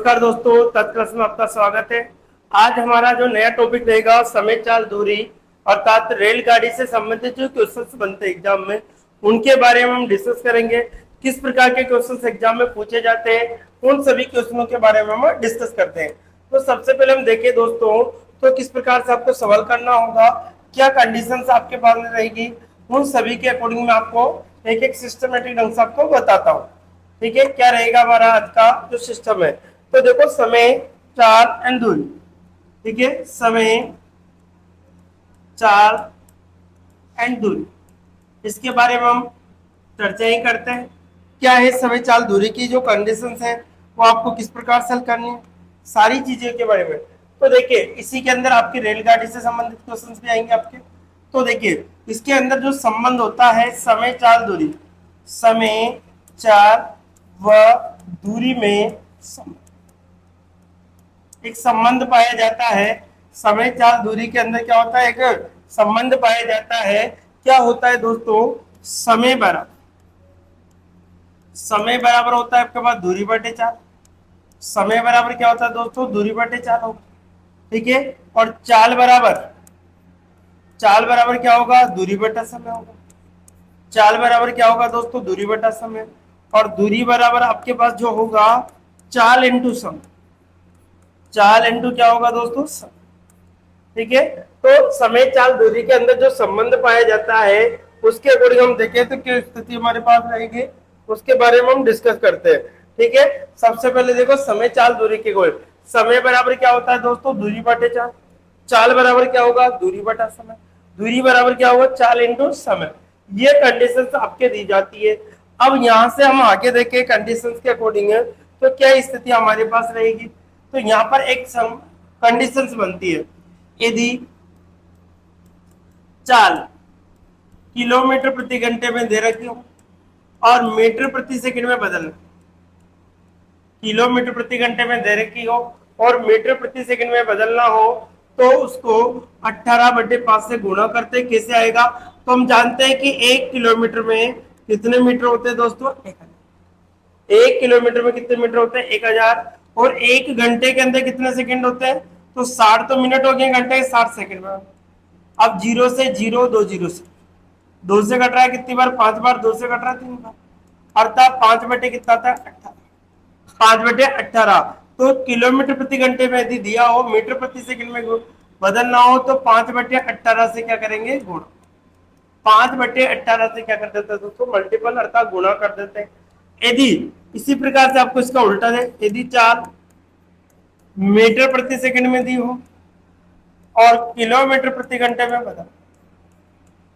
नमस्कार दोस्तों, तत्क्लास में आपका स्वागत है। आज हमारा जो नया टॉपिक रहेगा समय चाल दूरी अर्थात रेलगाड़ी से संबंधित जो क्वेश्चंस बनते हैं एग्जाम में उनके बारे में हम डिस्कस करेंगे। किस प्रकार के क्वेश्चंस एग्जाम में पूछे जाते हैं उन सभी क्वेश्चनों के बारे में हम डिस्कस करते हैं। तो सबसे पहले हम देखें दोस्तों, तो किस प्रकार से आपको सवाल करना होगा, क्या कंडीशंस आपके पास में रहेगी, उन सभी के अकॉर्डिंग मैं आपको एक एक सिस्टमेटिक ढंग से आपको बताता हूँ। ठीक है, क्या रहेगा हमारा आज का जो सिस्टम है। तो देखो, समय चाल एंड दूरी। ठीक है, समय चाल एंड दूरी, इसके बारे में हम चर्चा ही करते हैं। क्या है समय चाल दूरी की जो कंडीशंस है वो आपको किस प्रकार से हल करनी है, सारी चीजें के बारे में। तो देखिए, इसी के अंदर आपकी रेलगाड़ी से संबंधित क्वेश्चंस भी आएंगे आपके। तो देखिए, इसके अंदर जो संबंध होता है समय चाल दूरी, समय चाल व दूरी में एक संबंध पाया जाता है। समय चाल दूरी के अंदर क्या होता है, एक संबंध पाया जाता है। क्या होता है दोस्तों, समय बराबर होता है आपके पास दूरी बटे चाल। समय बराबर क्या होता है दोस्तों, दूरी बटे चाल होगा। ठीक है, और चाल बराबर क्या होगा, दूरी बटा समय होगा। चाल बराबर क्या होगा दोस्तों, दूरी बटा समय। और दूरी बराबर आपके पास जो होगा चाल इंटू समय। चाल इंटू क्या होगा दोस्तों, समय। ठीक है, तो समय चाल दूरी के अंदर जो संबंध पाया जाता है उसके अकॉर्डिंग हम देखें तो क्या स्थिति हमारे पास रहेगी, उसके बारे में हम डिस्कस करते हैं। ठीक है, सबसे पहले देखो समय चाल दूरी के गोल। समय बराबर क्या होता है दोस्तों, दूरी बटे चाल। चाल बराबर क्या होगा, दूरी बटा समय। दूरी बराबर क्या होगा, चाल इंटू समय। ये कंडीशंस आपके दी जाती है। अब यहां से हम आगे देखें कंडीशंस के अकॉर्डिंग है तो क्या स्थिति हमारे पास रहेगी। तो यहाँ पर एक कंडीशंस बनती है। यदि चाल किलोमीटर प्रति घंटे में दे रखी हो और मीटर प्रति सेकंड में बदलना, किलोमीटर प्रति घंटे में दे रखी हो और मीटर प्रति सेकंड में बदलना हो तो उसको 18/5 से गुणा करते कैसे आएगा। तो हम जानते हैं कि 1 किलोमीटर में कितने मीटर होते हैं दोस्तों, 1 किलोमीटर में कितने मीटर होते हैं, 1000। और 1 घंटे के अंदर कितने सेकंड होते हैं, तो 60 तो मिनट हो गए, घंटे के 60 सेकंड में। अब जीरो से जीरो, दो जीरो से दो से कट रहा है कितनी बार, 5 बार। दो से कट रहा है 3 बार, अर्थात 5 बटे कितना था, 18। 5/18। तो किलोमीटर प्रति घंटे में यदि दिया हो, मीटर प्रति सेकंड में बदलना हो तो 5/18 से क्या करेंगे, गुणा। 5/18 से क्या कर देते हैं दोस्तों, मल्टीपल अर्थात गुणा कर देते हैं। यदि इसी प्रकार से आपको इसका उल्टा है, यदि चाल मीटर प्रति सेकंड में दी हो और किलोमीटर प्रति घंटे में बदल,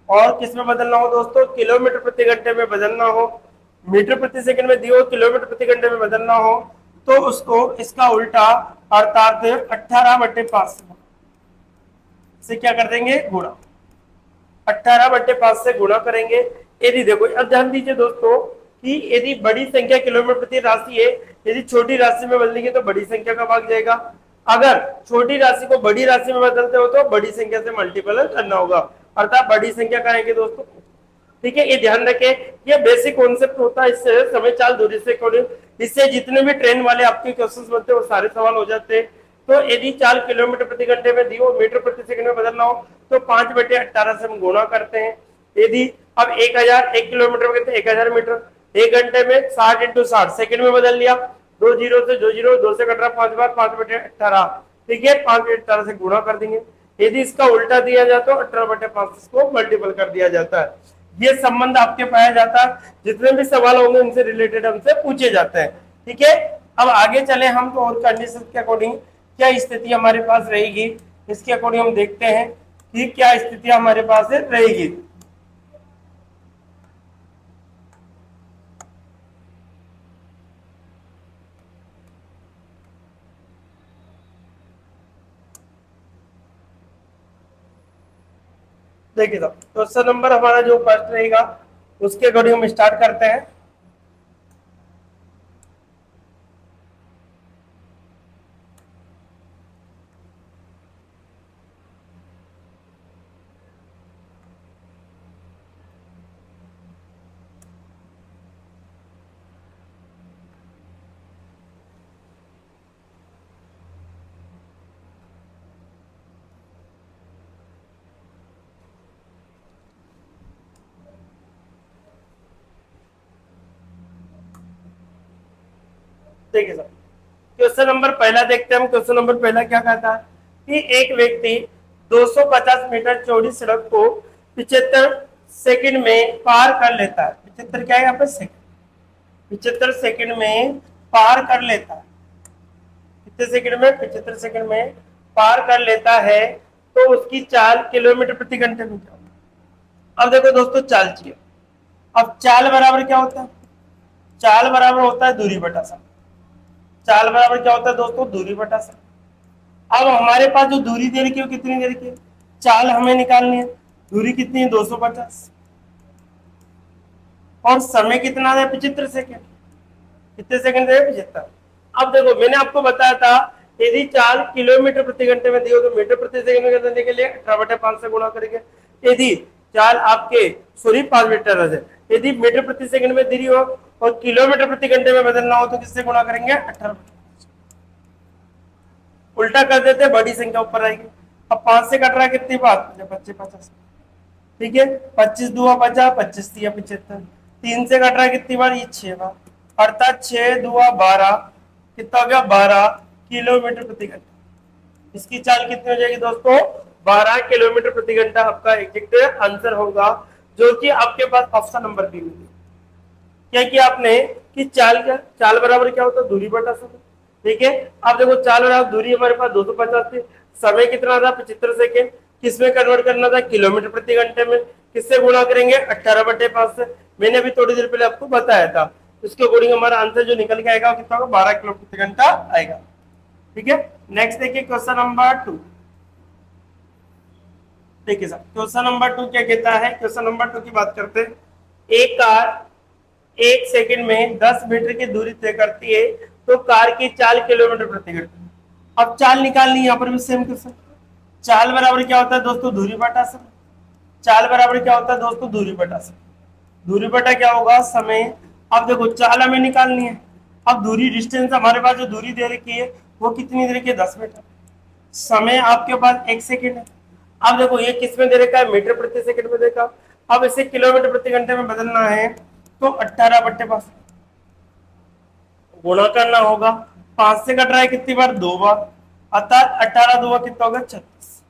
और किस में बदलना हो दोस्तों, किलोमीटर प्रति घंटे में बदलना हो। मीटर प्रति सेकंड में दियो, किलोमीटर प्रति घंटे में बदलना हो तो उसको इसका उल्टा अर्थात 18/5 से क्या कर देंगे, गुणा। 18/5 से गुणा करेंगे। यदि देखो, अब ध्यान दीजिए दोस्तों कि यदि बड़ी संख्या किलोमीटर प्रति राशि है, यदि छोटी राशि में बदलेंगे तो बड़ी संख्या का भाग जाएगा। अगर छोटी राशि को बड़ी राशि में बदलते हो तो बड़ी संख्या से मल्टीपल करना होगा, अर्थात बड़ी संख्या करेंगे दोस्तों। ठीक है, ये ध्यान रखें, ये बेसिक कॉन्सेप्ट होता है। इससे समय चाल दूरी से इससे जितने भी ट्रेन वाले आपके क्वेश्चंस बनते हैं वो सारे सवाल हो जाते हैं। तो यदि चाल किलोमीटर प्रति घंटे में दी हो, मीटर प्रति सेकंड में बदलना हो तो 5/18 से हम गुणा करते हैं। यदि अब 1000, 1 किलोमीटर में कहते हैं 1000 मीटर, 1 घंटे में 60 इंटू 60 सेकंड में बदल लिया। दो जीरो से दो जीरो, दो से कट रहा 5 बार, 5/18। ठीक है, 5/18 से गुणा कर देंगे। यदि इसका उल्टा दिया जाए तो 18/5 को मल्टीपल कर दिया जाता है। ये संबंध आपके पाया जाता है, जितने भी सवाल होंगे उनसे रिलेटेड हमसे पूछे जाते हैं। ठीक है, अब आगे चले हम तो और कंडीशन के अकॉर्डिंग क्या स्थिति हमारे पास रहेगी, इसके अकॉर्डिंग हम देखते हैं कि क्या स्थिति हमारे पास रहेगी। देखिए, तो क्वेश्चन नंबर हमारा जो फर्स्ट रहेगा उसके अकॉर्डिंग हम स्टार्ट करते हैं। देखिए सर, क्वेश्चन नंबर पहला देखते हैं हम। क्वेश्चन नंबर पहला क्या कहता है कि एक व्यक्ति 250 मीटर चौड़ी सड़क को 75 सेकंड में पार कर लेता है। 75 क्या है यहाँ पे? सेकंड। 75 सेकंड में पार कर लेता है। कितने सेकंड में? 75 सेकंड में पार कर लेता है। तो उसकी चाल किलोमीटर प्रति घंटे में क्या होगी? अब देखो दोस्तों, चाल चाहिए। अब चाल बराबर क्या होता है? चाल बराबर होता है दूरी बटा समय। चाल बराबर क्या होता है दोस्तों? दूरी बटा समय। अब हमारे पास जो दूरी दे रखी है वो कितनी दे रखी है? चाल हमें निकालनी है। दूरी कितनी है? 250। और समय कितना है? 75 सेकेंड। कितने सेकंड है? 75। अब देखो, मैंने आपको बताया था यदि चाल किलोमीटर प्रति घंटे में दी हो तो मीटर प्रति सेकंड में करने के लिए 18/5 से गुणा करेंगे। यदि चाल आपके सॉरी 5 मीटर है, यदि मीटर प्रति सेकंड में दी हो और किलोमीटर प्रति घंटे में बदलना हो तो किससे गुणा करेंगे? 18। उल्टा कर देते, बड़ी संख्या ऊपर आएगी। अब 5 से कट रहा है कितनी बात? 25 50। ठीक है, 25 दुआ 50, 25 तिया 75। 3 से कट रहा है कितनी बार? ये 6 बार, अर्थात 6 दुआ 12। कितना हो गया? 12 किलोमीटर प्रति घंटा। इसकी चाल कितनी हो जाएगी दोस्तों? 12 किलोमीटर प्रति घंटा आपका एग्जैक्ट आंसर होगा, जो कि आपके पास ऑप्शन नंबर बी में क्या किया आपने कि चाल बराबर क्या होता है? दूरी बटा समय। ठीक है, अब देखो चाल बराबर दूरी हमारे पास 250 थी, समय कितना था? 75 सेकेंड। किसमें कन्वर्ट करना था? किलोमीटर प्रति घंटे में। किससे गुणा करेंगे? 18/5 से। मैंने अभी थोड़ी देर पहले आपको बताया था। इसके अकॉर्डिंग हमारा आंसर जो निकल के आएगा कितना होगा? 12 किलोमीटर प्रति घंटा आएगा। ठीक है, नेक्स्ट देखिए क्वेश्चन नंबर 2। देखिए सर, क्वेश्चन नंबर 2 क्या कहता है? क्वेश्चन नंबर 2 की बात करते हैं। एक कार 1 सेकंड में 10 मीटर की दूरी तय करती है, तो कार की चाल किलोमीटर प्रति घंटा। अब चाल निकालनी है, यहाँ पर भी सेम क्वेश्चन। चाल बराबर क्या होता है दोस्तों? दूरी बटा समय। चाल बराबर क्या होता है दोस्तों? दूरी बटा समय। दूरी बटा क्या होगा? समय। अब देखो चाल हमें निकालनी है। अब दूरी डिस्टेंस हमारे पास जो दूरी दे रखी है वो कितनी दे रखी है? 10 मीटर। समय आपके पास 1 सेकेंड है। अब देखो ये किस में दे रखा है? मीटर प्रति सेकंड में देखा। अब इसे किलोमीटर प्रति घंटे में बदलना है तो 18/5 गुणा करना होगा। 5 से कट रहा है कितनी बार? 2 बार, अर्थात 18 2 कितना होगा? 36।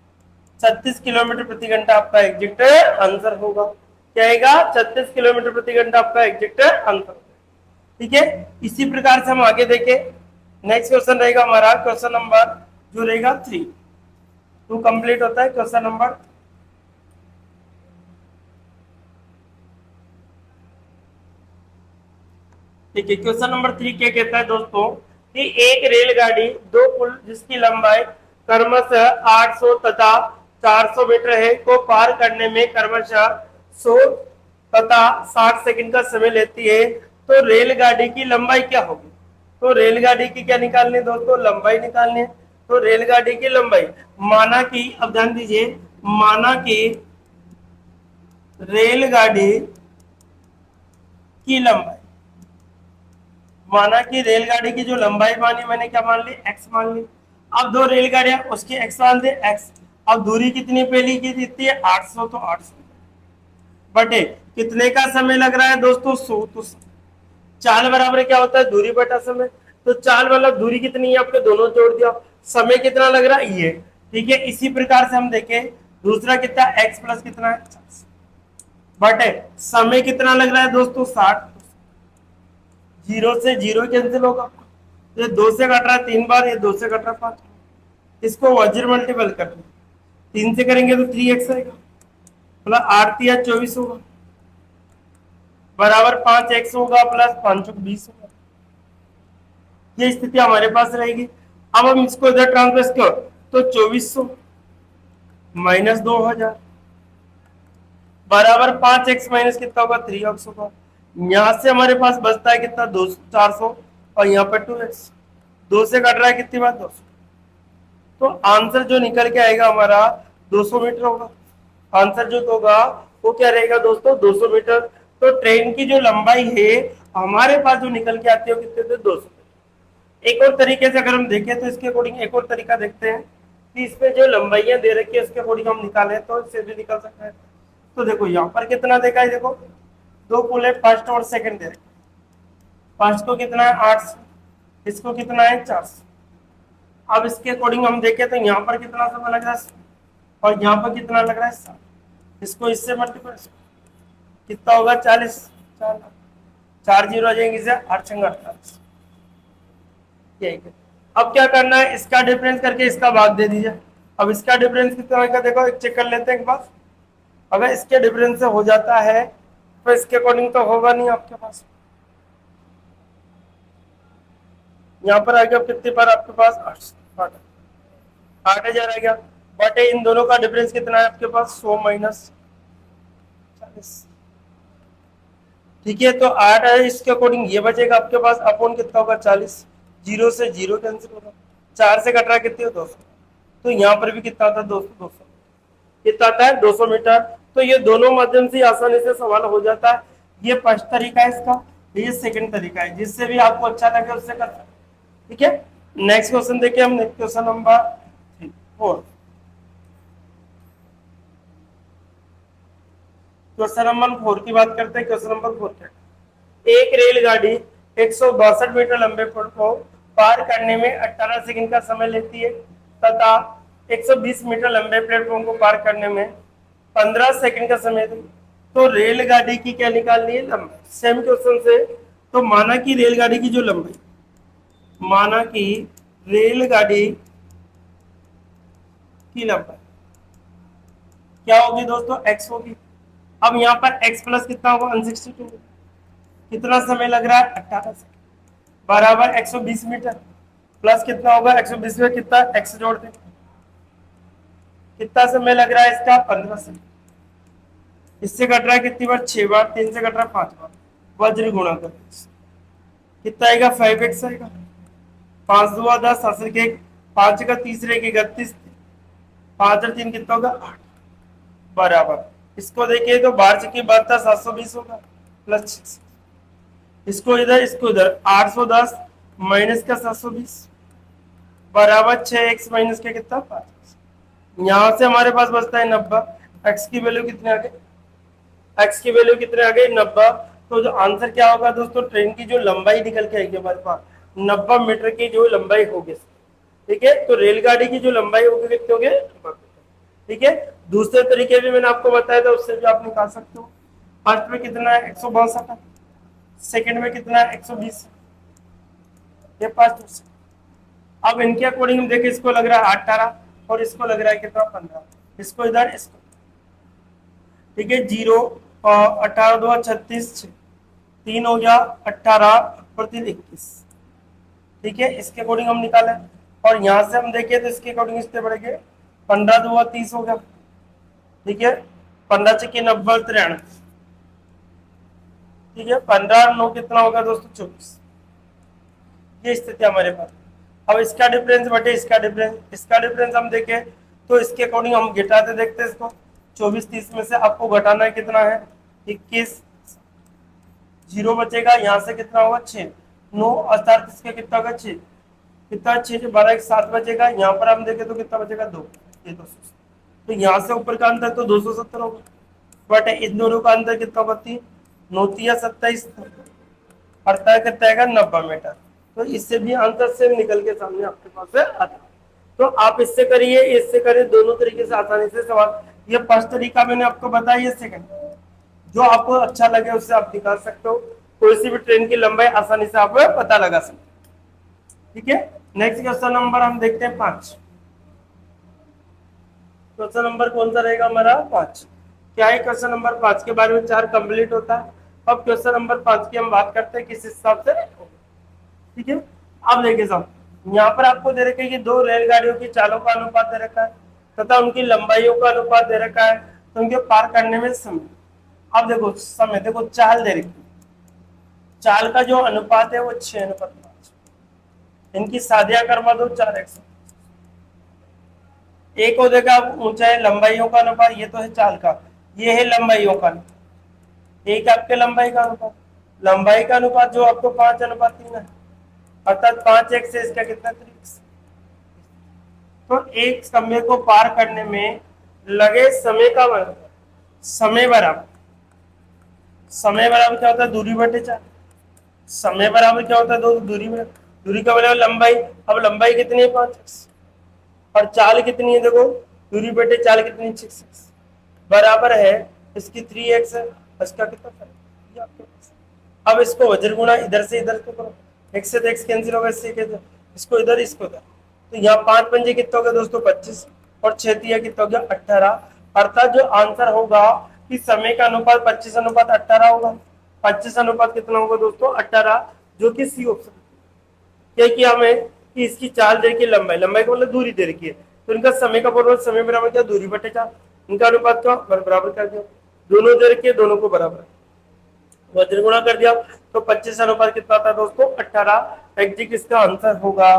36 किलोमीटर प्रति घंटा आपका एग्जैक्ट आंसर होगा। क्या आएगा? 36 किलोमीटर प्रति घंटा आपका एग्जैक्ट आंसर। ठीक है, इसी प्रकार से हम आगे देखें। नेक्स्ट क्वेश्चन रहेगा हमारा क्वेश्चन नंबर जो रहेगा 3 टू कंप्लीट होता है। क्वेश्चन नंबर ठीक है, क्वेश्चन नंबर 3 क्या कहता है दोस्तों कि एक रेलगाड़ी 2 पुल जिसकी लंबाई क्रमशः 800 तथा 400 मीटर है को पार करने में क्रमशः 100 तथा 60 सेकंड का समय लेती है, तो रेलगाड़ी की लंबाई क्या होगी? तो रेलगाड़ी की क्या निकालनी है दोस्तों? लंबाई निकालनी है। तो रेलगाड़ी की लंबाई, माना कि, अब ध्यान दीजिए, माना कि रेलगाड़ी की लंबाई, माना कि रेलगाड़ी की जो लंबाई मानी मैंने क्या मान ली? एक्स मान ली। अब 2 रेलगाड़ियां उसकी एक्स मान दे एक्स। अब दूरी कितनी पहली की जितनी है? 800, तो 800 बटे कितने का समय लग रहा है दोस्तों? 100। तो चाल बराबर क्या होता है? दूरी बटा समय। तो चाल मतलब दूरी कितनी है आपके? दोनों जोड़ दिया। समय कितना लग रहा है? ये। ठीक है, इसी प्रकार से हम देखें दूसरा कितना? एक्स प्लस कितना है? 40 बटे समय कितना लग रहा है दोस्तों? 60। 0 से 0 कैंसिल होगा, ये 2 से कट रहा है 3 बार, ये 2 से कट रहा है 5। इसको वज्र मल्टीपल कर दो, 3 से करेंगे तो 3x आएगा, प्लस 8 या 24 होगा, बराबर 5x होगा, प्लस 5 20 होगा। ये स्थिति हमारे पास रहेगी। अब हम इसको इधर ट्रांसलेट करो तो 2400 माइनस 2000 बराबर 5x माइनस कितना होगा? 3x होगा। यहां से हमारे पास बचता है कितना? 400, और यहाँ पर 2x। 2 से कट रहा है कितनी बार? 200। तो आंसर जो निकल के आएगा हमारा 200 मीटर होगा। आंसर जो होगा वो क्या रहेगा दोस्तों? 200 मीटर। तो ट्रेन की जो लंबाई है हमारे पास जो निकल के आती है वो कितने? 200 मीटर। एक और तरीके से अगर हम देखें तो इसके अकॉर्डिंग एक और तरीका देखते हैं कि इसमें जो लंबाइयां दे रखी है उसके अकॉर्डिंग हम निकालें तो इससे भी निकल सकता है। तो देखो यहाँ पर कितना देखा है? देखो 2 पुल है, फर्स्ट और सेकंड दे रखे। फर्स्ट को कितना है? 800, इसको कितना है 400। अब इसके अकॉर्डिंग हम देखें तो यहाँ पर कितना समय लग रहा है और यहाँ पर कितना लग रहा है 60। इसको इससे मल्टीप्लाई कितना होगा 40। 4 जीरो आ जाएंगे इसे 8×48। ठीक है, अब क्या करना है, इसका डिफरेंस करके इसका भाग दे दीजिए। अब इसका डिफरेंस कितना होगा देखो, एक चेक कर लेते हैं एक बार। अगर इसके डिफरेंस से हो जाता है तो इसके अकॉर्डिंग तो होगा नहीं आपके पास। यहाँ पर आ गया कितने पर आपके पास 8,000 आ गया। बटे इन दोनों का डिफरेंस कितना है आपके पास 100 माइनस 40। ठीक है, तो 8 है, इसके अकॉर्डिंग ये बचेगा आपके पास अपॉन कितना होगा 40। जीरो से जीरो कैंसिल होगा, 4 से कट रहा है कितने 200। तो यहाँ पर भी कितना आता है 200 200 कितना आता है 200 मीटर। तो ये दोनों माध्यम से आसानी से सवाल हो जाता है। ये फर्स्ट तरीका है इसका, ये सेकंड तरीका है, जिससे भी आपको अच्छा लगे उससे कर सकते। ठीक है, नेक्स्ट क्वेश्चन देखिए हम, क्वेश्चन नंबर 4। क्वेश्चन नंबर 4 की बात करते हैं। क्वेश्चन नंबर 4 क्या, एक रेलगाड़ी 162 मीटर लंबे पुल को पार करने में 18 सेकंड का समय लेती है तथा 120 मीटर लंबे प्लेटफॉर्म को पार करने में 15 सेकंड का समय दी। तो रेलगाड़ी की क्या निकालनी है लंबाई। सेम क्वेश्चन से, तो माना कि रेलगाड़ी की जो लंबाई, माना कि रेलगाड़ी की लंबाई क्या होगी दोस्तों, x होगी। अब यहाँ पर x प्लस कितना होगा 162, कितना समय लग रहा है 18 सेकंड, बराबर 120 मीटर प्लस कितना होगा 120 में कितना x जोड़ दें, कितना समय लग रहा है इसका 15 सेकंड। इससे कट रहा है कितनी बार 6 बार, 3 से कट रहा है 5 बार, वज्र गुणा कर कितना आएगा 5x आएगा। 5 2 10 असर के 5 का तीसरे की 31, 5 और 3 कितना होगा 8, बराबर। इसको देखिए तो 12 की बात था 720 होगा प्लस 6, इसको इधर 810 माइनस का 720 बराबर 6x माइनस का कितना 5। यहां से हमारे पास बचता है 90। x की वैल्यू कितने आ गई, x की वैल्यू कितने आ गई 90। तो जो आंसर क्या होगा दोस्तों, ट्रेन की जो लंबाई निकल के आएगी हमारे पास 90 मीटर की जो लंबाई होगी। ठीक है, तो रेलगाड़ी की जो लंबाई होगी कितने होंगे 90 मीटर। ठीक है, दूसरे तरीके भी मैंने आपको बताया था, उससे भी आप निकाल सकते हो। फर्स्ट में कितना है 162, सेकंड में कितना है 120, ये 5। अब इनके अकॉर्डिंग हम देखें, इसको लग रहा है 18 और इसको लग रहा है कितना 15, इसको इधर इसको। ठीक है, 0 18 2 36 3 हो गया 18 और 3 21। ठीक है, इसके अकॉर्डिंग हम निकालें और यहां से हम देखें तो इसके अकॉर्डिंग इससे बढ़ेंगे 15 2 30 हो गया। ठीक है, 15 6 90 93। ठीक है, 15 9 कितना होगा दोस्तों 24। ये स्थिति हमारे पास। अब इसका डिफरेंस बटे इसका डिफरेंस हम देखें तो इसके अकॉर्डिंग हम घटाते देखते हैं इसको। 24 30 में से आपको घटाना है कितना है 21, 0 बचेगा, यहाँ से कितना होगा 6 9 38 का कितना होगा 6, कितना 6 12 1 7 बचेगा। यहाँ पर हम देखें तो कितना बचेगा 2, ये 200। तो यहाँ से ऊपर का अंतर तो 270 होगा, बट इन दोनों का अंतर कितना होगा 3 9 27 अर्थात कितना आएगा 90 मीटर। तो इससे भी अंतर से निकल के सामने आपके पास से आता है। तो आप इससे करिए, इससे करिए, दोनों तरीके से आसानी से सवाल। ये फर्स्ट तरीका मैंने आपको बताया, ये सेकंड, जो आपको अच्छा लगे उससे आप निकाल सकते हो। कोई सी भी ट्रेन की लंबाई आसानी से आप पता लगा सकते हो। ठीक है, नेक्स्ट क्वेश्चन नंबर हम देखते हैं 5। क्वेश्चन नंबर कौन सा रहेगा हमारा 5। क्या है क्वेश्चन नंबर 5 के बारे में 4 कंप्लीट होता है। अब क्वेश्चन नंबर 5 की हम बात करते हैं किस हिसाब से। ठीक है, अब देखिए साहब, यहाँ पर आपको दे रखा है कि 2 रेलगाड़ियों की चालों का अनुपात दे रखा है तथा उनकी लंबाइयों का अनुपात दे रखा है, तो उनके पार करने में समय। अब देखो समय, देखो चाल दे रखी, चाल का जो अनुपात है वो 6:5। इनकी सादिया करवा दो 4x। एक हो देखा ऊंचाई लंबाइयों का अनुपात, ये तो है चाल का, ये है लंबाइयों का। एक आपके लंबाई का अनुपात, लंबाई का अनुपात जो आपको 5:3 है, अर्थात 5x से इसका कितना 3x। तो एक समय को पार करने में लगे समय का बराबर, समय बराबर क्या होता है दूरी बटे 4। समय बराबर क्या होता है दूरी बटे, दूरी का मतलब लंबाई। अब लंबाई कितनी है 5x और चाल कितनी है, देखो दूरी बटे चाल कितनी है 6x बराबर है इसकी 3x है, इसका कितना फर्क है ये आपके पास। अब इसको वज्र गुणा इधर से इधर तो करो, x से तो x कैंसिल होगा, इससे इसको इधर इसको इधर, तो यहाँ 5 पंजे कितना हो गया दोस्तों 25 और 6 तिया कितना हो गया 18। अर्थात जो आंसर होगा कि समय का अनुपात 25 अनुपात 18 होगा। 25 अनुपात कितना होगा दोस्तों 18, जो कि सी ऑप्शन। क्या किया हमें कि इसकी चाल दे रखी है, लंबाई, लंबाई का मतलब दूरी दे रखी है, तो इनका समय का फॉर्मूला समय बराबर क्या दूरी बटे चाल, इनका अनुपात का बराबर कर दिया, दोनों दे रखी है दोनों को बराबर वज्र गुणा कर दिया, तो 25 अनुपात कितना था दोस्तों 18। एग्जैक्ट इसका आंसर होगा।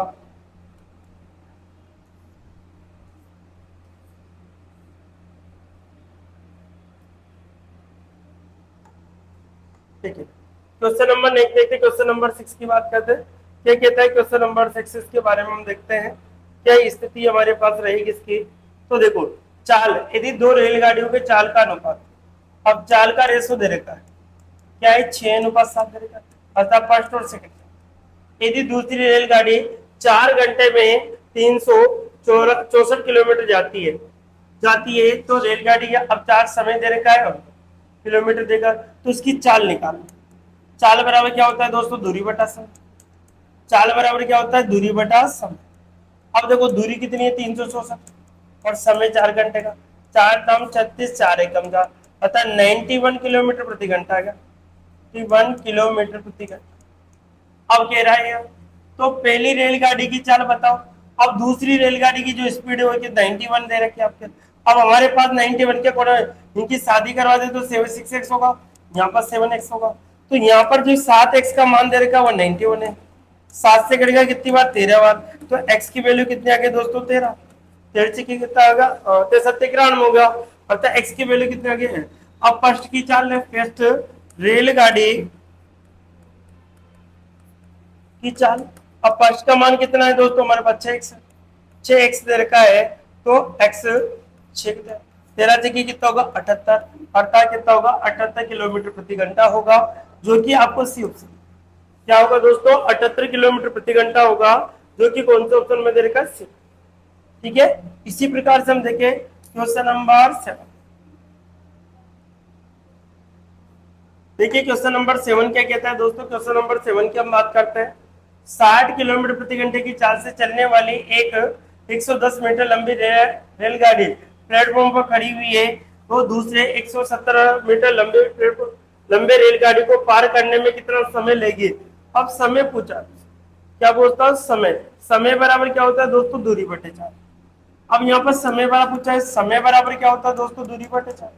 ठीक है, क्वेश्चन नंबर नेक्स्ट देखते हैं, क्वेश्चन नंबर 6 की बात करते हैं। क्या कहता है क्वेश्चन नंबर 6, इसके बारे में हम देखते हैं क्या स्थिति हमारे पास रहेगी इसकी। तो देखो चाल, यदि दो रेलगाड़ियों के चाल का अनुपात, अब चाल का रेशो दे रखा है क्या है 6:7 दे रखा है, अर्थात फर्स्ट और सेकंड। यदि दूसरी रेलगाड़ी 4 घंटे में 364 किलोमीटर जाती है तो रेलगाड़ी अब 4 समय दे रखा है और किलोमीटर देगा, तो इसकी चाल निकालना। चाल बराबर क्या होता है दोस्तों दूरी बटा समय। चाल बराबर क्या होता है दूरी बटा समय। अब देखो दूरी कितनी है 364 और समय 4 घंटे का, 4 दाम 36 4 एकम का, अर्थात 91 किलोमीटर प्रति घंटा आएगा, 91 किलोमीटर प्रति घंटा। अब कह रहा है तो पहली रेलगाड़ी की चाल बताओ। अब दूसरी रेलगाड़ी की जो स्पीड है वो 91 दे रखी है आपके। अब हमारे पास 91 के कोण इनकी शादी करवा दे तो 6x होगा, यहाँ पर 7x होगा, तो यहाँ पर जो 7x का मान दे रखा है वो 91 है। 7 से कटेगा कितनी बार 13 बार, तो x की वैल्यू कितनी आ गई दोस्तों 13। 13 से कितना होगा 93 होगा, अर्थात x की वैल्यू कितनी आ गई है। अब फर्स्ट की चाल है, फर्स्ट रेलगाड़ी की चाल। अब फर्स्ट का मान कितना है दोस्तों हमारे पास 6x है, 6x दे रखा है, तो x 6 13 से कितना होगा 78, अर्थात कितना होगा 78 किलोमीटर प्रति घंटा होगा, जो कि आपको सी ऑप्शन क्या होगा दोस्तों 78 किलोमीटर प्रति घंटा होगा, जो कि कौन से ऑप्शन में दे रखा है सी। ठीक है, इसी प्रकार से हम देखें क्वेश्चन नंबर 7। देखिए क्वेश्चन नंबर 7 क्या कहता है दोस्तों। क्वेश्चन नंबर 7 की हम बात करते हैं। 60 किलोमीटर प्रति घंटे की चाल से चलने वाली एक 110 मीटर लंबी रेलगाड़ी प्लेटफॉर्म पर खड़ी हुई है, तो दूसरे 117 मीटर लंबे रेलगाड़ी को पार करने में कितना समय लेगी। अब समय पूछा, क्या बोलता हूं समय, समय बराबर क्या होता है दोस्तों दूरी बटे चाल। अब यहाँ पर समय बराबर पूछा है, समय बराबर क्या होता है दोस्तों दूरी बटे चाल।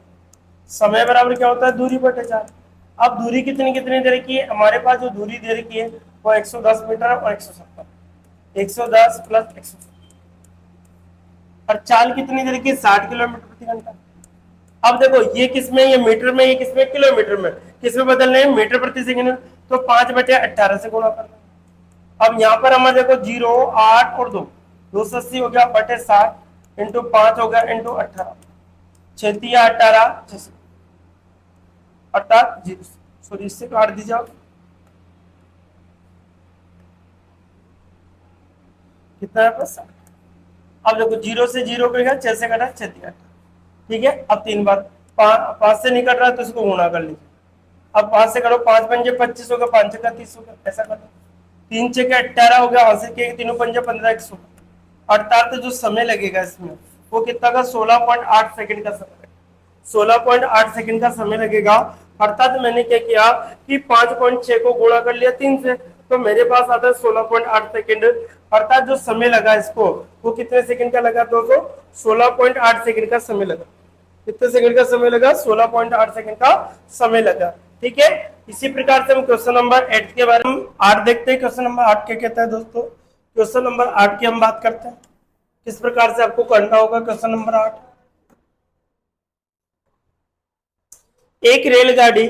समय बराबर क्या होता है दूरी बटे चाल। अब दूरी कितनी कितनी दे रखी है, हमारे पास जो दूरी दे रखी है वो 110 मीटर और 170, 110 प्लस 170, और चाल कितनी दे रखी है 60 किलोमीटर प्रति घंटा। अब देखो ये किसमें, ये मीटर में, ये किसमें किलोमीटर में, किसमें बदलने हैं मीटर प्रति सेकंड, तो 5/18 से गुणा करना। अब यहाँ पर हमारे देखो 0 8 और 280 हो गया बटे 60 इंटू 5 हो गया इंटू 18, 6×18 अर्थात 0, सॉरी इससे काट दीजिए आप, कितना है बस। अब देखो 0 से 0 करेगा 6 से कटा 6×8, ठीक है। अब 3 बार 5 से नहीं कट रहा तो इसको गुणा कर लीजिए। अब 5 से करो 5 पंजे 25 होगा, 5 छक्का 30 होगा, ऐसा कर लो। 3 छक्के 18 हो गया, 80 के 3 पंजे 15 100 होगा। अर्थात जो समय लगेगा इसमें वो कितना का 16.8 सेकंड का समय, 16.8 सेकंड का समय लगेगा। अर्थात मैंने क्या किया कि 5.6 को गुणा कर लिया 3 से, तो मेरे पास आता है 16.8 सेकंड। अर्थात जो समय लगा इसको वो कितने सेकंड का लगा दोस्तों 16.8 सेकंड का समय लगा। कितने सेकंड का समय लगा 16.8 सेकंड का समय लगा। ठीक है, इसी प्रकार से हम क्वेश्चन नंबर 8 के बारे में 8 देखते हैं। क्वेश्चन नंबर 8 क्या कहता है दोस्तों। क्वेश्चन नंबर 8 की हम बात करते हैं, किस प्रकार से आपको करना होगा। क्वेश्चन नंबर 8, एक रेलगाड़ी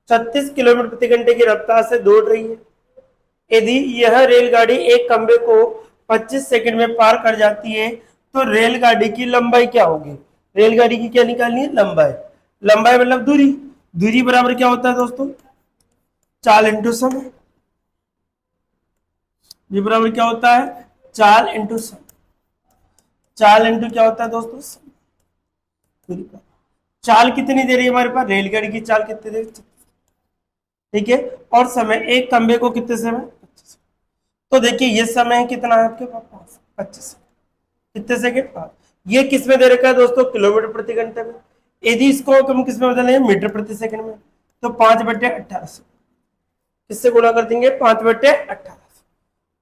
36 किलोमीटर प्रति घंटे की रफ्तार से दौड़ रही है। यदि यह रेलगाड़ी एक खंबे को 25 सेकंड में पार कर जाती है तो रेलगाड़ी की लंबाई क्या होगी। रेलगाड़ी की क्या निकालनी है लंबाई, लंबाई मतलब दूरी, दूरी बराबर क्या होता है दोस्तों चाल इंटू समय। बी बराबर क्या होता है, चाल इंटू समय। चाल इंटू क्या होता है दोस्तों, समय। दूरी पर चाल कितनी दे रही है हमारे पास, रेलगाड़ी की चाल कितनी दे रही है, ठीक है। और समय, एक खंबे को कितने समय, 25। तो देखिए ये समय कितना है आपके पास, 25। कितने सेकंड, 5। ये किस में दे रखा है दोस्तों, किलोमीटर प्रति घंटे में। यदि इसको हम किस में बदलेंगे, मीटर प्रति सेकंड में, तो 5/18 से किससे गुणा कर देंगे, 5/18।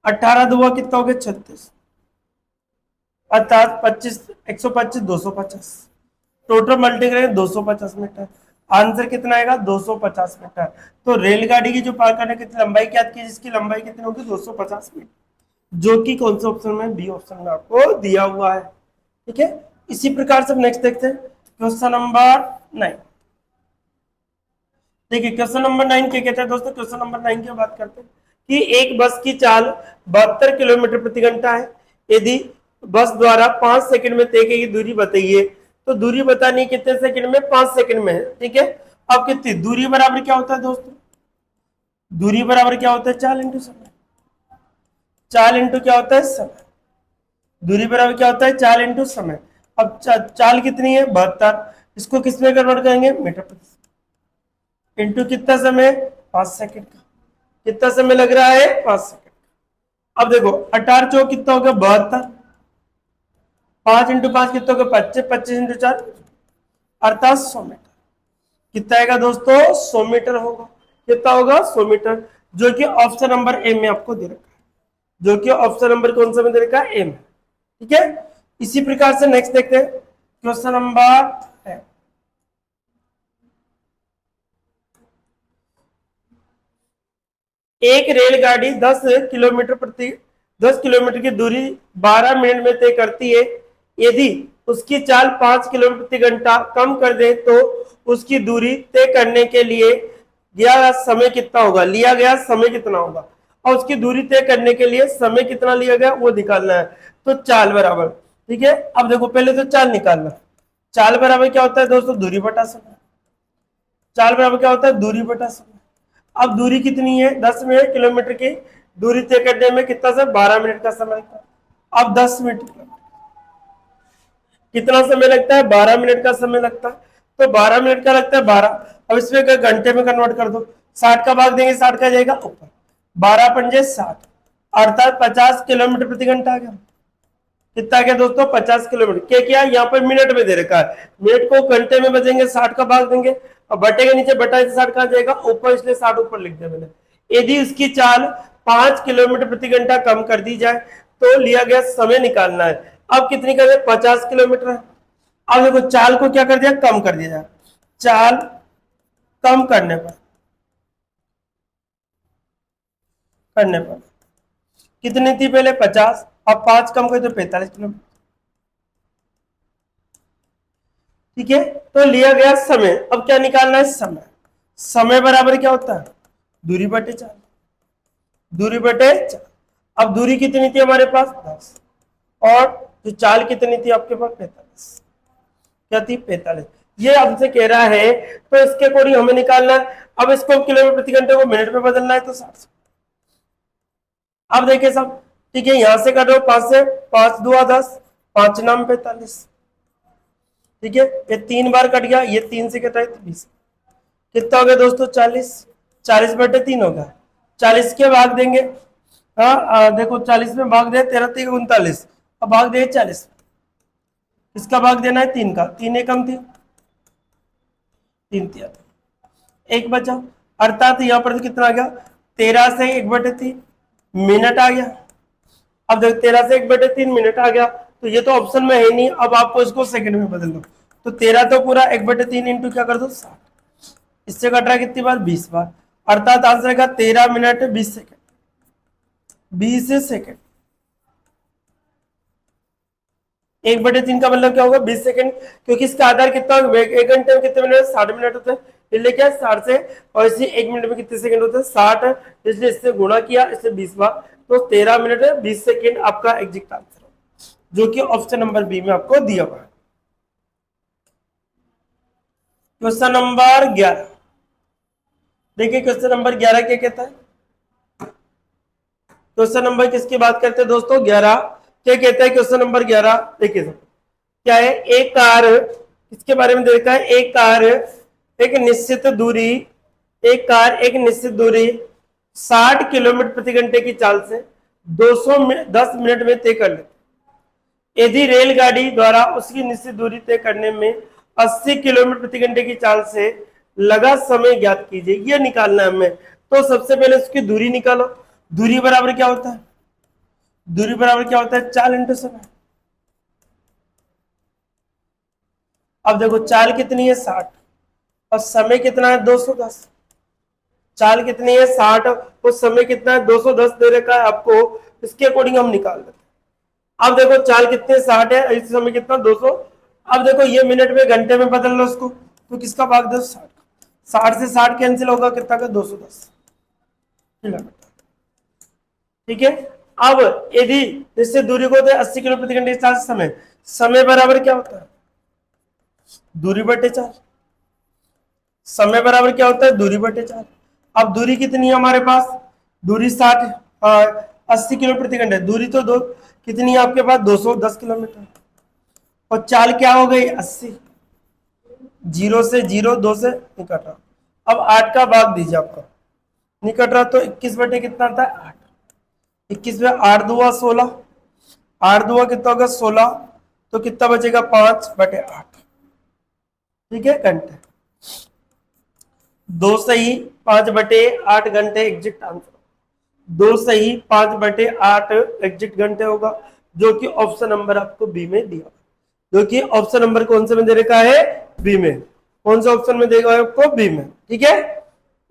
18 दुआ कितना हो गया, 36। अर्थात 25, 125, 250। टोटल मल्टी करेंगे 250 मीटर। आंसर कितना आएगा, 250 मीटर। तो रेलगाड़ी की जो पार करने की लंबाई क्या की, जिसकी लंबाई कितनी होगी, 250 मीटर, जो कि कौन से ऑप्शन में, बी ऑप्शन में आपको दिया हुआ है, ठीक है। इसी प्रकार से नेक्स्ट देखते हैं क्वेश्चन नंबर 9। देखिए क्वेश्चन नंबर 9 क्या कहता है दोस्तों, क्वेश्चन नंबर 9 की बात करते हैं कि एक बस की चाल 72 किलोमीटर प्रति घंटा है। यदि बस द्वारा 5 सेकंड में तय की दूरी बताइए, तो दूरी बतानी कितने सेकंड में, 5 सेकंड में है, ठीक है। अब कितनी दूरी बराबर क्या होता है दोस्तों, दूरी बराबर क्या होता है, चाल इंटू समय। चाल इंटू क्या होता है, समय। दूरी बराबर क्या होता है, चाल इंटू समय। अब चाल कितनी है, 72। इसको किस में कन्वर्ट करेंगे, मीटर प्रति इंटू कितना समय, 5 सेकंड का। कितना समय लग रहा है, 5 सेकंड। अब देखो 18 चौक कितना होगा, 72। 5 इंटू 5 कितना होगा, 25। 25 इंटू 4 अर्थात 100 मीटर। कितना आएगा दोस्तों, 100 मीटर होगा। कितना होगा, 100 मीटर, जो कि ऑप्शन नंबर ए में आपको दे रखा है, जो कि ऑप्शन नंबर कौन सा में दे रखा है, ए में, ठीक है। इसी प्रकार से नेक्स्ट देखते हैं क्वेश्चन नंबर 10। एक रेलगाड़ी 10 किलोमीटर की दूरी 12 मिनट में तय करती है। यदि उसकी चाल 5 किलोमीटर प्रति घंटा कम कर दे तो उसकी दूरी तय करने के लिए गया समय कितना होगा, लिया गया समय कितना होगा, और उसकी दूरी तय करने के लिए समय कितना लिया गया वो निकालना है। तो चाल बराबर, ठीक है। अब देखो पहले तो चाल निकालना। चाल बराबर क्या होता है दोस्तों, दूरी बटा समय। चाल बराबर क्या होता है, दूरी बटा समय। अब दूरी कितनी है, 10 मिनट, किलोमीटर की दूरी तय करने में कितना समय, 12 मिनट का समय लगता है। अब 10 मिनट कितना समय लगता है, 12 मिनट का समय लगता है। तो 12 मिनट का लगता है 12। अब इसमें घंटे में कन्वर्ट कर दो, 60 का भाग देंगे, 60 का जाएगा ऊपर, 12×5 = 60, अर्थात 50 किलोमीटर प्रति घंटा आ गया। कितना आ गया दोस्तों, 50 किलोमीटर। क्या किया, यहाँ पर मिनट में दे रखा है, मिनट को घंटे में बजेंगे, 60 का भाग देंगे, और बटे के नीचे बटा 60 कहा जाएगा ऊपर, इसलिए 60 ऊपर लिख दिया मैंने। यदि उसकी चाल 5 किलोमीटर प्रति घंटा कम कर दी जाए तो लिया गया समय निकालना है। अब कितनी कर 50 किलोमीटर है। अब देखो चाल को क्या कर दिया, कम कर दिया जाए। चाल कम करने पर कितनी थी पहले, 50, अब 5 कम कर तो 45 किलोमीटर, ठीक है। तो लिया गया समय, अब क्या निकालना है, समय। समय बराबर क्या होता है, दूरी बटे चाल। दूरी बटे चाल। अब दूरी कितनी थी हमारे पास, 10, और जो चाल कितनी थी आपके पास, 45। क्या थी, 45। ये हमसे कह रहा है तो इसके अकॉर्डिंग हमें निकालना है। अब इसको किलोमीटर प्रति घंटे को मिनट में बदलना है, तो 60। अब देखिए सब, ठीक है, यहां से कर रहे हो 5 से, 5 दुआ 10, 5 नाम 45, ठीक है। ये 3 बार कट गया, ये 3 से कटा है, 20। कितना हो गया दोस्तों, 40। 40/3 होगा, 40 के भाग देंगे। हाँ देखो 40 में भाग दे, 13×3 = 39, अब भाग दे 40। इसका भाग देना है 3 का, 3 एकम 3, 3×3 1 बचा, अर्थात यहाँ पर कितना आ गया, 13 से 1/3 मिनट आ गया। अब देखो 13 से 1/3 मिनट आ गया, तो ये तो ऑप्शन में है नहीं, अब आपको इसको सेकंड में बदल दो। तो 13 तो पूरा 1/3 इंटू क्या कर दो, 60। इससे कट रहा है कितनी बार, 20 बार, अर्थात आंसर का 13 मिनट 20 सेकंड, 20 सेकंड। 1/3 का मतलब क्या होगा, 20 सेकंड, क्योंकि इसका आधार कितना होगा, 1 घंटे में कितने मिनट, 60 मिनट होते हैं, इसलिए क्या 60 से, और इसी 1 मिनट में कितने सेकंड होते हैं, 60, इसलिए इससे गुणा किया, इससे 20 बार, तो 13 मिनट 20 सेकंड आपका एग्जैक्ट आंसर हो, जो कि ऑप्शन नंबर बी में आपको दिया हुआ है। क्वेश्चन नंबर 11, देखिए क्वेश्चन नंबर 11 क्या कहता है। क्वेश्चन नंबर किसकी बात करते हैं दोस्तों? 11। क्या कहता है क्वेश्चन नंबर 11? देखिए क्या है, एक कार, इसके बारे में देखा है, एक कार एक निश्चित दूरी, एक कार एक निश्चित दूरी 60 किलोमीटर प्रति घंटे की चाल से 210 मिनट में तय कर लेती। यदि रेलगाड़ी द्वारा उसकी निश्चित दूरी तय करने में 80 किलोमीटर प्रति घंटे की चाल से लगा समय ज्ञात कीजिए। ये निकालना है हमें। तो सबसे पहले उसकी दूरी निकालो। दूरी बराबर क्या होता है? दूरी बराबर क्या होता है? चाल इंटू समय। अब देखो चाल कितनी है? 60, और समय कितना है? 210। चाल कितनी है? 60, और समय कितना है? 210 दे रखा है आपको, इसके अकॉर्डिंग हम निकाल लेते हैं। अब देखो चाल कितने? 60 है, इस समय कितना? 200। अब देखो ये मिनट में घंटे में बदल लो उसको, तो किसका भाग दो? 60। 60 से 60 कैंसिल होगा, कितना का? 210 किलोमीटर। ठीक है। अब यदि इससे दूरी को दे 80 किलोमीटर प्रति घंटे 40 समय, समय बराबर क्या होता है? दूरी बटे 4। समय बराबर क्या होता है? दूरी बटे 4। अब दूरी कितनी है हमारे पास? दूरी 60, 80 किलोमीटर प्रति घंटे, दूरी तो दो कितनी है आपके पास? 210 किलोमीटर। और चाल क्या हो गई? 80। जीरो से जीरो, 2 से नहीं कट रहा। अब 8 का भाग दीजिए, आपका नहीं कट रहा, तो 21 बटे कितना आता है? 8। 21 में 8 दुआ 16, 8 दुआ कितना होगा? 16, तो कितना बचेगा? 5 बटे 8। ठीक है, घंटे। 2 सही 5 बटे 8 घंटे एग्जैक्ट आंसर। 2 सही 5 बटे 8 एग्जैक्ट घंटे होगा, जो कि ऑप्शन नंबर आपको बी में दिया, जो कि ऑप्शन नंबर कौन से में दे रखा है? बी में। कौन सा ऑप्शन में देगा आपको? बी में। ठीक है।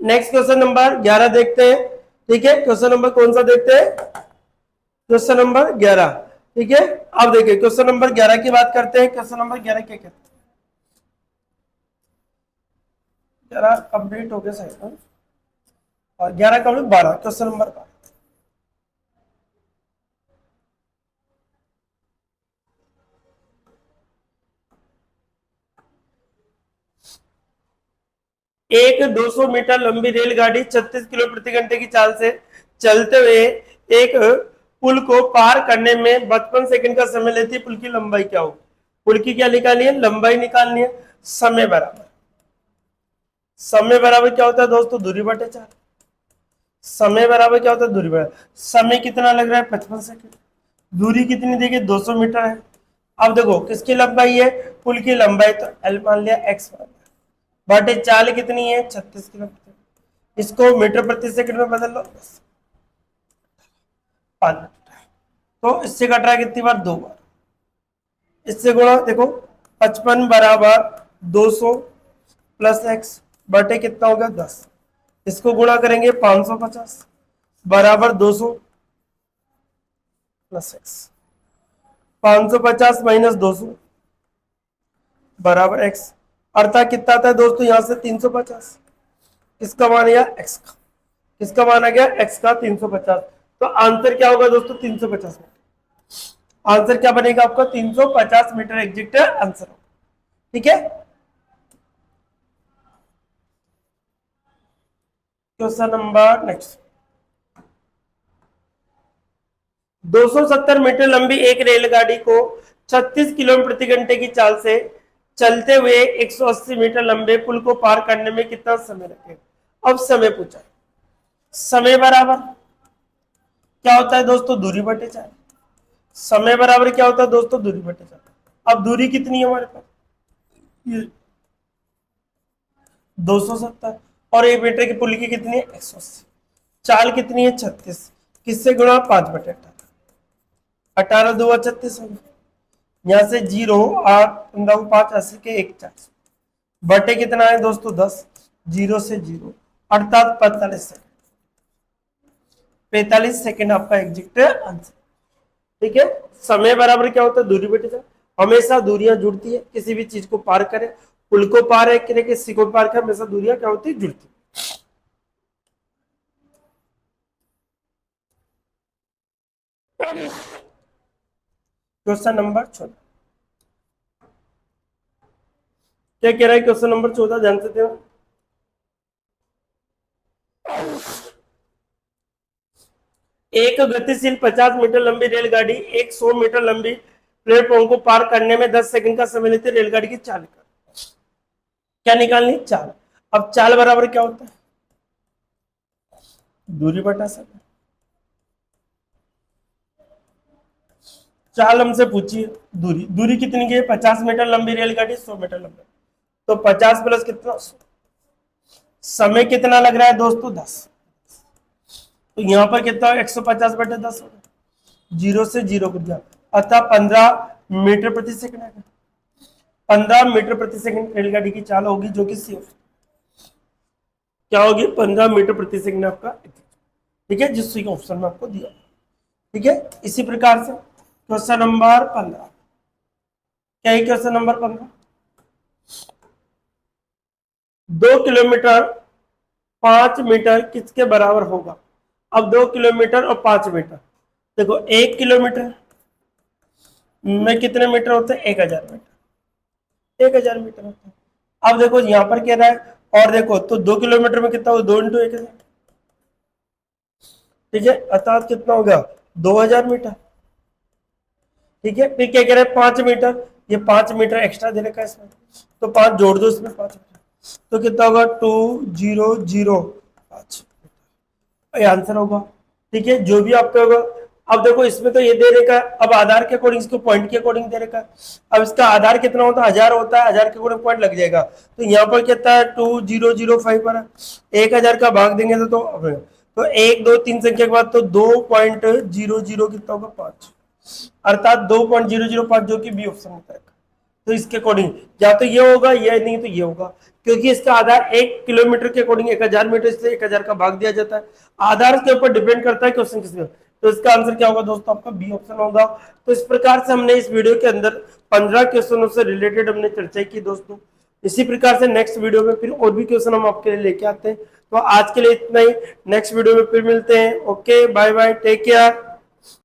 नेक्स्ट क्वेश्चन नंबर 11 देखते हैं। ठीक है, क्वेश्चन नंबर कौन सा देखते हैं? Question number 11। ठीक है, अब देखिए क्वेश्चन नंबर 11 की बात करते हैं। क्वेश्चन नंबर 11 क्या कहते हैं? 11 कंप्लीट हो गया सही, और 11 कंप्लीट, 12, क्वेश्चन नंबर 12। एक 200 मीटर लंबी रेलगाड़ी 36 किलो प्रति घंटे की चाल से चलते हुए एक पुल को पार करने में 52 सेकंड का समय लेती है। पुल की लंबाई क्या हो? पुल की क्या निकालनी है? लंबाई निकालनी है। समय बराबर, समय बराबर क्या होता है दोस्तों? दूरी बटे 4। समय बराबर क्या होता है? दूरी बराबर, समय कितना लग रहा है? 55 सेकंड। दूरी कितनी देखिए? 200 मीटर है। अब देखो किसकी लंबाई है? पुल की लंबाई, तो एल मान लिया, एक्स मान लिया, बटे चाल कितनी है? 36 किलोमीटर। इसको मीटर प्रति सेकंड में बदल लो, 5। तो इससे कट रहा है कितनी बार? 2 बार। इससे गुणा, देखो 55 बराबर 200 प्लस एक्स बटे कितना होगा? 10। इसको गुणा करेंगे 550 बराबर 200 प्लस एक्स, 550 माइनस 200 बराबर एक्स, अर्थात कितना आता है दोस्तों? यहां से 350। किसका मान गया? एक्स का। किसका मान आ गया? एक्स का 350। तो आंसर क्या होगा दोस्तों? 350 मीटर। आंसर क्या बनेगा आपका? 350 मीटर एग्जैक्ट आंसर। ठीक है। Question number next. 270 मीटर लंबी एक रेलगाड़ी को 36 किलोमीटर प्रति घंटे की चाल से चलते हुए 180 मीटर लंबे पुल को पार करने में कितना समय लगेगा? अब समय पूछा। समय बराबर क्या होता है दोस्तों? दूरी बटे 4। समय बराबर क्या होता है दोस्तों? दूरी बटे 4। अब दूरी कितनी है हमारे पास? ये 270, और 1 मीटर की पुल की कितनी है? 180। चाल कितनी है? 36। किससे गुणा? 5 बटे 18। 18 दो 36 होगा। यहां से 0, 8, 15, 5, 80 के 1, 4 बटे कितना है दोस्तों? 10। 0 से 0, अर्थात 45 सेकंड। 45 सेकंड आपका एग्जैक्ट आंसर। ठीक है। समय बराबर क्या होता है? दूरी बटे 4। हमेशा दूरियां जुड़ती है, किसी भी चीज को पार करे, पुल को पार है करे, किसी को पार करे, हमेशा दूरियां क्या होती है? जुड़ती। क्वेश्चन नंबर 14 क्या कह रहा है? क्वेश्चन नंबर 14 ध्यान से देखो। एक गतिशील 50 मीटर लंबी रेलगाड़ी एक 100 मीटर लंबी प्लेटफॉर्म को पार करने में 10 सेकंड का समय लेती है। रेलगाड़ी की चाल का क्या निकालनी, चाल। अब चाल बराबर क्या होता है, दूरी बटा समय। चाल हमसे पूछिए, दूरी, दूरी कितनी की है, 50 मीटर लंबी रेलगाड़ी 100 मीटर लंबी, तो 50 प्लस कितना 100। समय कितना लग रहा है दोस्तों, 10। तो यहां पर कितना 150 बटे 10 होगा, 0 से 0 को दिया, अतः 15 मीटर प्रति सेकंड है। 15 मीटर प्रति सेकंड रेलगाड़ी की चाल होगी, जो कि क्या होगी, 15 मीटर प्रति सेकंड आपका, ठीक है, जिस ऑप्शन में आपको दिया। ठीक है, इसी प्रकार से क्वेश्चन नंबर 15, क्या है क्वेश्चन नंबर 15, 2 किलोमीटर 5 मीटर किसके बराबर होगा। अब 2 किलोमीटर और 5 मीटर, देखो 1 किलोमीटर में कितने मीटर होते हैं, 1000 मीटर, 1000 मीटर होते हैं। अब देखो यहां पर कह रहा है, और देखो तो 2 किलोमीटर में कितना हो, 2 इंटू 1000, ठीक है, अर्थात कितना हो गया 2000 मीटर। ठीक है, फिर क्या कह रहा है 5 मीटर, ये 5 मीटर एक्स्ट्रा दे रखा है इसमें, तो 5 जोड़ दो इसमें, 5 तो कितना होगा 2005, ये आंसर होगा। ठीक है, जो भी आपका होगा। अब देखो इसमें तो ये दे रखा है, अब आधार के अकॉर्डिंग इसको पॉइंट के अकॉर्डिंग दे रखा है। अब इसका आधार कितना होता है, 1000 होता है, 1000 के अकॉर्डिंग पॉइंट लग जाएगा। तो यहाँ पर कितना है 2005 पर है, 1000 का भाग देंगे तो 1 2 3 संख्या के बाद तो 2.00 कितना होगा 5, अर्थात 2.005, जो कि बी ऑप्शन होता है। तो इसके अकॉर्डिंग या तो ये होगा या नहीं तो ये होगा, क्योंकि इसका आधार 1 किलोमीटर के अकॉर्डिंग 1000 मीटर से 1000 का भाग दिया जाता है। आधार के ऊपर डिपेंड करता है क्वेश्चन किसमें, तो इसका आंसर क्या होगा दोस्तों, आपका बी ऑप्शन होगा। तो इस प्रकार से हमने इस वीडियो के अंदर 15 क्वेश्चनों से रिलेटेड हमने चर्चा की दोस्तों। इसी प्रकार से नेक्स्ट वीडियो में फिर और भी क्वेश्चन हम आपके लिए लेके आते हैं। तो आज के लिए इतना ही, नेक्स्ट वीडियो में फिर मिलते हैं। Okay, bye bye, take care.